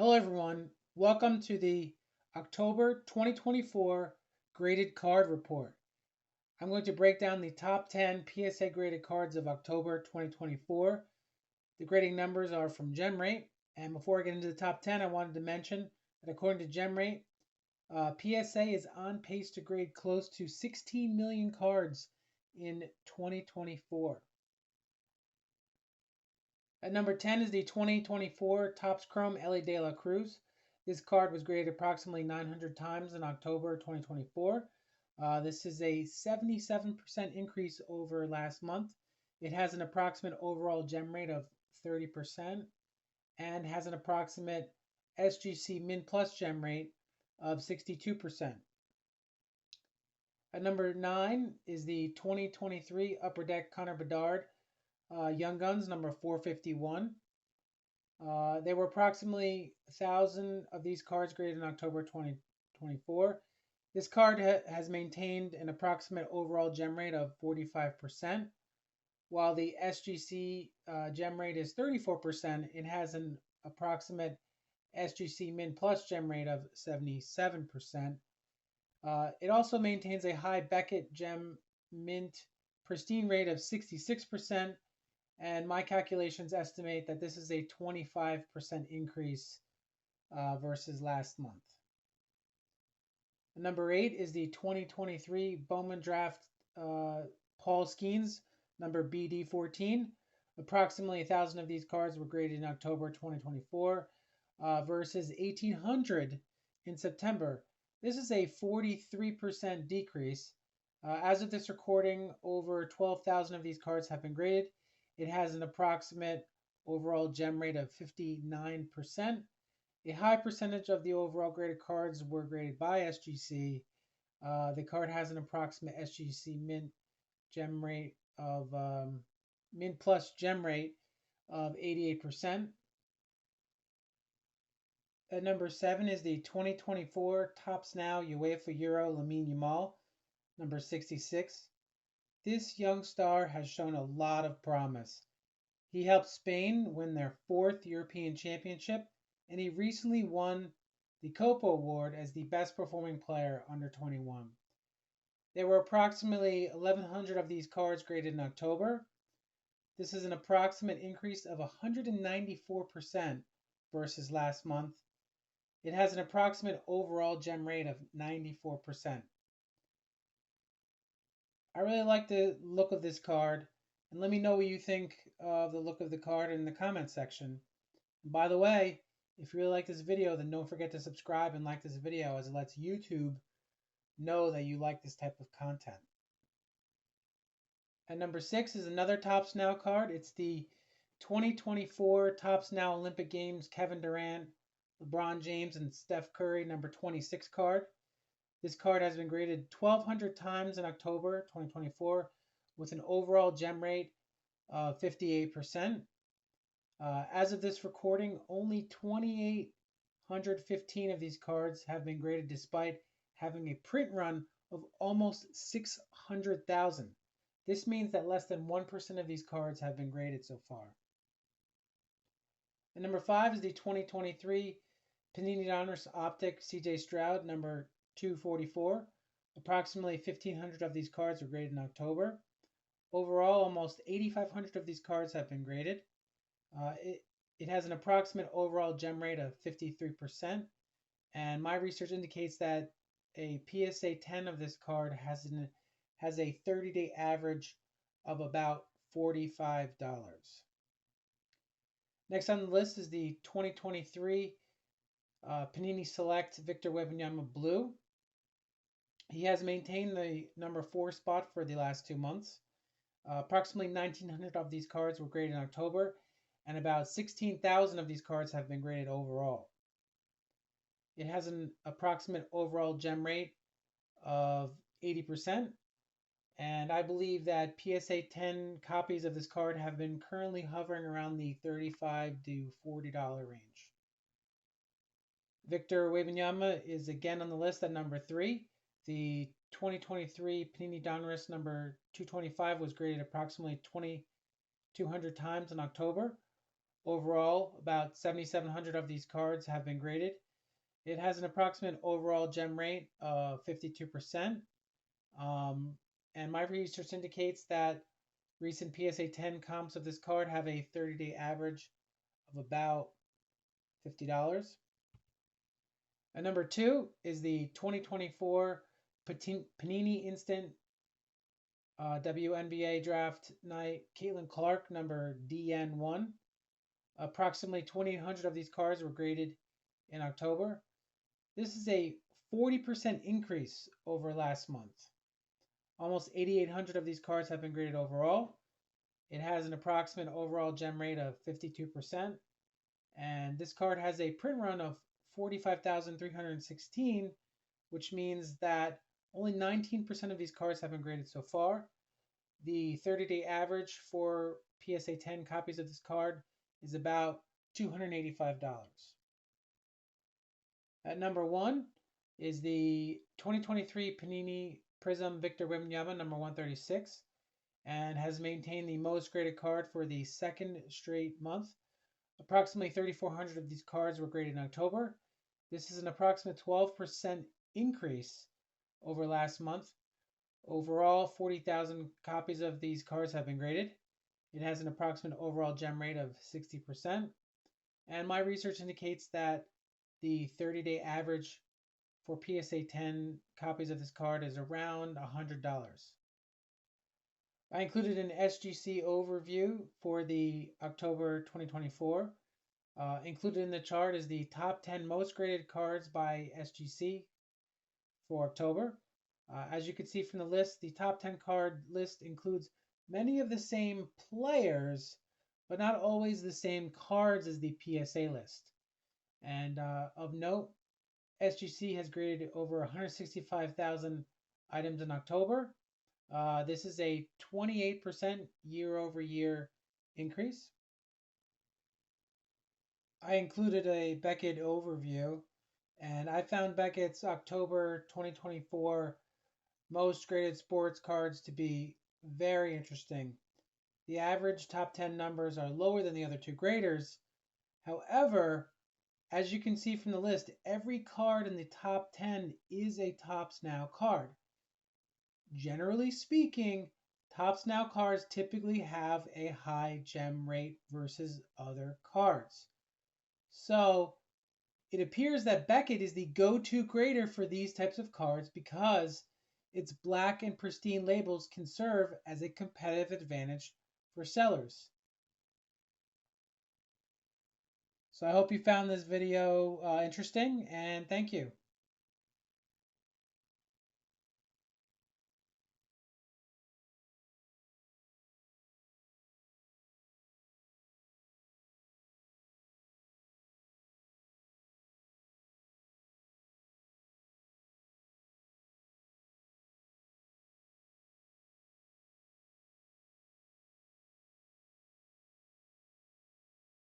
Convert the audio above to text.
Hello everyone, welcome to the October 2024 graded card report. I'm going to break down the top 10 PSA graded cards of October 2024. The grading numbers are from GemRate, and before I get into the top 10, I wanted to mention that according to GemRate, PSA is on pace to grade close to 16 million cards in 2024. At number 10 is the 2024 Topps Chrome Ellie De La Cruz. This card was graded approximately 900 times in October 2024. This is a 77% increase over last month. It has an approximate overall gem rate of 30% and has an approximate SGC Min Plus gem rate of 62%. At number 9 is the 2023 Upper Deck Connor Bedard Young Guns number 451. There were approximately 1,000 of these cards graded in October 2024. This card has maintained an approximate overall gem rate of 45%. While the SGC gem rate is 34%, it has an approximate SGC Min Plus gem rate of 77%. It also maintains a high Beckett gem mint pristine rate of 66%. And my calculations estimate that this is a 25% increase versus last month. Number 8 is the 2023 Bowman Draft Paul Skeens, number BD14. Approximately 1,000 of these cards were graded in October 2024 versus 1,800 in September. This is a 43% decrease. As of this recording, over 12,000 of these cards have been graded. It has an approximate overall gem rate of 59%. A high percentage of the overall graded cards were graded by SGC. The card has an approximate SGC mint gem rate of mint plus gem rate of 88%. At number 7 is the 2024 Topps Now UEFA Euro Lamine Yamal, number 66. This young star has shown a lot of promise. He helped Spain win their 4th European Championship, and he recently won the Copa Award as the best performing player under 21. There were approximately 1,100 of these cards graded in October. This is an approximate increase of 194% versus last month. It has an approximate overall gem rate of 94%. I really like the look of this card, and let me know what you think of the look of the card in the comments section. And by the way, if you really like this video, then don't forget to subscribe and like this video, as it lets YouTube know that you like this type of content. At number 6 is another Topps Now card. It's the 2024 Topps Now Olympic Games Kevin Durant, LeBron James, and Steph Curry number 26 card. This card has been graded 1,200 times in October 2024 with an overall gem rate of 58%. As of this recording, only 2,815 of these cards have been graded despite having a print run of almost 600,000. This means that less than 1% of these cards have been graded so far. And number 5 is the 2023 Panini Donruss Optic CJ Stroud number 244. Approximately 1,500 of these cards were graded in October. Overall, almost 8,500 of these cards have been graded. It has an approximate overall gem rate of 53%, and my research indicates that a PSA 10 of this card has a 30-day average of about $45. Next on the list is the 2023 Panini Select Victor Wembanyama Blue. He has maintained the number 4 spot for the last 2 months. Approximately 1,900 of these cards were graded in October, and about 16,000 of these cards have been graded overall. It has an approximate overall gem rate of 80%, and I believe that PSA 10 copies of this card have been currently hovering around the $35 to $40 range. Victor Wembanyama is again on the list at number 3. The 2023 Panini Donruss number 225 was graded approximately 2,200 times in October. Overall, about 7,700 of these cards have been graded. It has an approximate overall gem rate of 52%. Um, and my research indicates that recent PSA 10 comps of this card have a 30-day average of about $50. And number two is the 2024 Panini Instant WNBA Draft Night Caitlin Clark, number DN1. Approximately 2,800 of these cards were graded in October. This is a 40% increase over last month. Almost 8,800 of these cards have been graded overall. It has an approximate overall gem rate of 52%. And this card has a print run of 45,316, which means that only 19% of these cards have been graded so far. The 30-day average for PSA 10 copies of this card is about $285. At number one is the 2023 Panini Prism Victor Wembanyama, number 136, and has maintained the most graded card for the second straight month. Approximately 3,400 of these cards were graded in October. This is an approximate 12% increase over last month. Overall, 40,000 copies of these cards have been graded. It has an approximate overall gem rate of 60%. And my research indicates that the 30-day average for PSA 10 copies of this card is around $100. I included an SGC overview for the October 2024. Included in the chart is the top 10 most graded cards by SGC for October. As you can see from the list, the top 10 card list includes many of the same players, but not always the same cards as the PSA list. And of note, SGC has graded over 165,000 items in October. This is a 28% year-over-year increase. I included a Beckett overview, and I found Beckett's October 2024 most graded sports cards to be very interesting. The average top 10 numbers are lower than the other two graders. However, as you can see from the list, every card in the top 10 is a Topps Now card. Generally speaking, Topps Now cards typically have a high gem rate versus other cards. So it appears that Beckett is the go-to grader for these types of cards because its black and pristine labels can serve as a competitive advantage for sellers. So I hope you found this video interesting, and thank you.